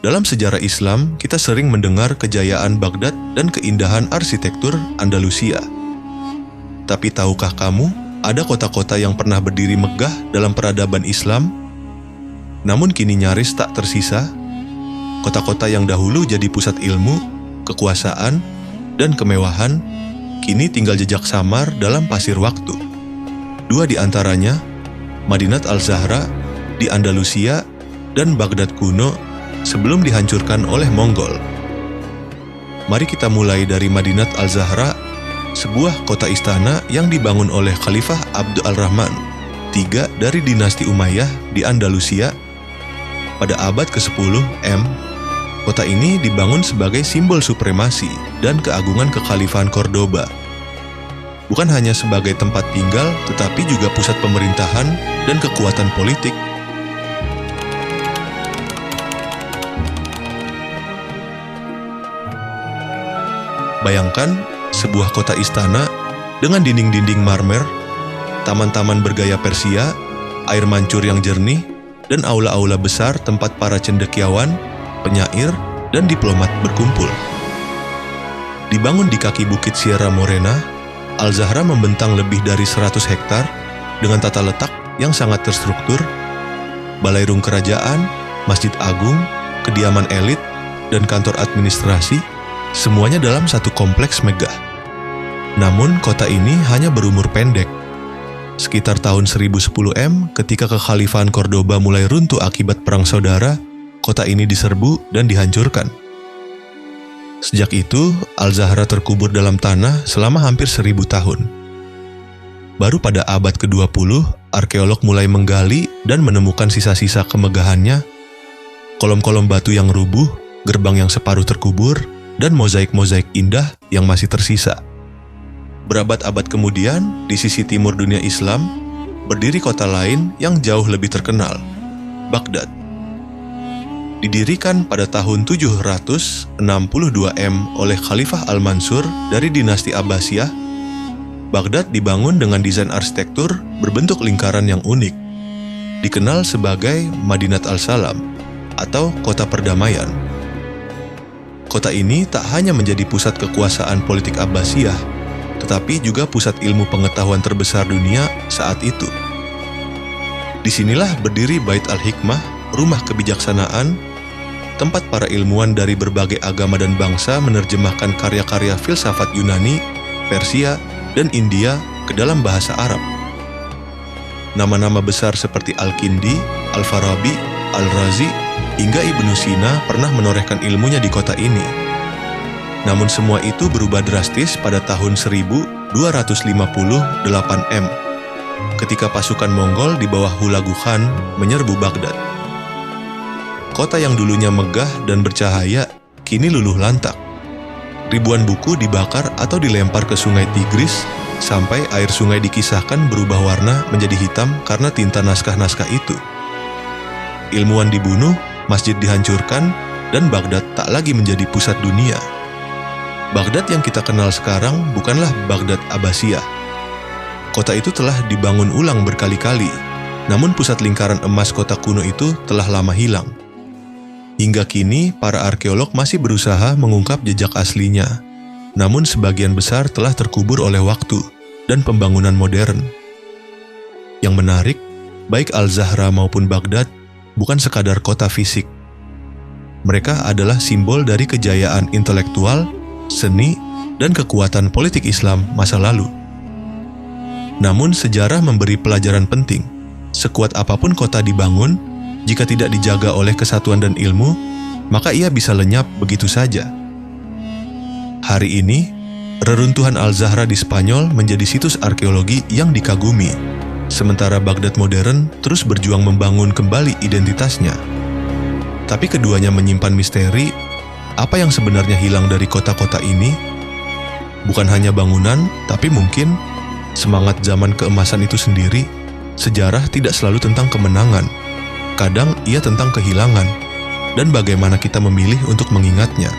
Dalam sejarah Islam, kita sering mendengar kejayaan Baghdad dan keindahan arsitektur Andalusia. Tapi tahukah kamu, ada kota-kota yang pernah berdiri megah dalam peradaban Islam, namun kini nyaris tak tersisa? Kota-kota yang dahulu jadi pusat ilmu, kekuasaan, dan kemewahan, kini tinggal jejak samar dalam pasir waktu. Dua di antaranya, Madinat Al-Zahra di Andalusia dan Baghdad kuno sebelum dihancurkan oleh Mongol. Mari kita mulai dari Madinat Al-Zahra, sebuah kota istana yang dibangun oleh Khalifah Abd al-Rahman III dari dinasti Umayyah di Andalusia pada abad ke-10 M. Kota ini dibangun sebagai simbol supremasi dan keagungan kekhalifahan Cordoba. Bukan hanya sebagai tempat tinggal, tetapi juga pusat pemerintahan dan kekuatan politik. Bayangkan sebuah kota istana dengan dinding-dinding marmer, taman-taman bergaya Persia, air mancur yang jernih, dan aula-aula besar tempat para cendekiawan, penyair, dan diplomat berkumpul. Dibangun di kaki bukit Sierra Morena, Al-Zahra membentang lebih dari 100 hektar dengan tata letak yang sangat terstruktur, balairung kerajaan, masjid agung, kediaman elit, dan kantor administrasi, semuanya dalam satu kompleks megah. Namun kota ini hanya berumur pendek. Sekitar tahun 1010 M, ketika kekhalifahan Cordoba mulai runtuh akibat perang saudara, kota ini diserbu dan dihancurkan. Sejak itu, Al-Zahra terkubur dalam tanah selama hampir 1000 tahun. Baru pada abad ke-20, arkeolog mulai menggali dan menemukan sisa-sisa kemegahannya, kolom-kolom batu yang rubuh, gerbang yang separuh terkubur, dan mozaik-mozaik indah yang masih tersisa. Berabad-abad kemudian, di sisi timur dunia Islam, berdiri kota lain yang jauh lebih terkenal, Baghdad. Didirikan pada tahun 762 M oleh Khalifah Al-Mansur dari dinasti Abbasiyah, Baghdad dibangun dengan desain arsitektur berbentuk lingkaran yang unik, dikenal sebagai Madinat Al-Salam atau Kota Perdamaian. Kota ini tak hanya menjadi pusat kekuasaan politik Abbasiyah, tetapi juga pusat ilmu pengetahuan terbesar dunia saat itu. Disinilah berdiri Bait Al-Hikmah, rumah kebijaksanaan, tempat para ilmuwan dari berbagai agama dan bangsa menerjemahkan karya-karya filsafat Yunani, Persia, dan India ke dalam bahasa Arab. Nama-nama besar seperti Al-Kindi, Al-Farabi, Al-Razi, hingga Ibnu Sina pernah menorehkan ilmunya di kota ini. Namun semua itu berubah drastis pada tahun 1258 M, ketika pasukan Mongol di bawah Hulagu Khan menyerbu Baghdad. Kota yang dulunya megah dan bercahaya, kini luluh lantak. Ribuan buku dibakar atau dilempar ke sungai Tigris, sampai air sungai dikisahkan berubah warna menjadi hitam karena tinta naskah-naskah itu. Ilmuwan dibunuh, masjid dihancurkan, dan Baghdad tak lagi menjadi pusat dunia. Baghdad yang kita kenal sekarang bukanlah Baghdad Abbasiyah. Kota itu telah dibangun ulang berkali-kali, namun pusat lingkaran emas kota kuno itu telah lama hilang. Hingga kini, para arkeolog masih berusaha mengungkap jejak aslinya, namun sebagian besar telah terkubur oleh waktu dan pembangunan modern. Yang menarik, baik Al-Zahra maupun Baghdad bukan sekadar kota fisik. Mereka adalah simbol dari kejayaan intelektual, seni, dan kekuatan politik Islam masa lalu. Namun sejarah memberi pelajaran penting. Sekuat apapun kota dibangun, jika tidak dijaga oleh kesatuan dan ilmu, maka ia bisa lenyap begitu saja. Hari ini, reruntuhan Al-Zahra di Spanyol menjadi situs arkeologi yang dikagumi, sementara Baghdad modern terus berjuang membangun kembali identitasnya. Tapi keduanya menyimpan misteri. Apa yang sebenarnya hilang dari kota-kota ini? Bukan hanya bangunan, tapi mungkin semangat zaman keemasan itu sendiri. Sejarah tidak selalu tentang kemenangan. Kadang ia tentang kehilangan, dan bagaimana kita memilih untuk mengingatnya.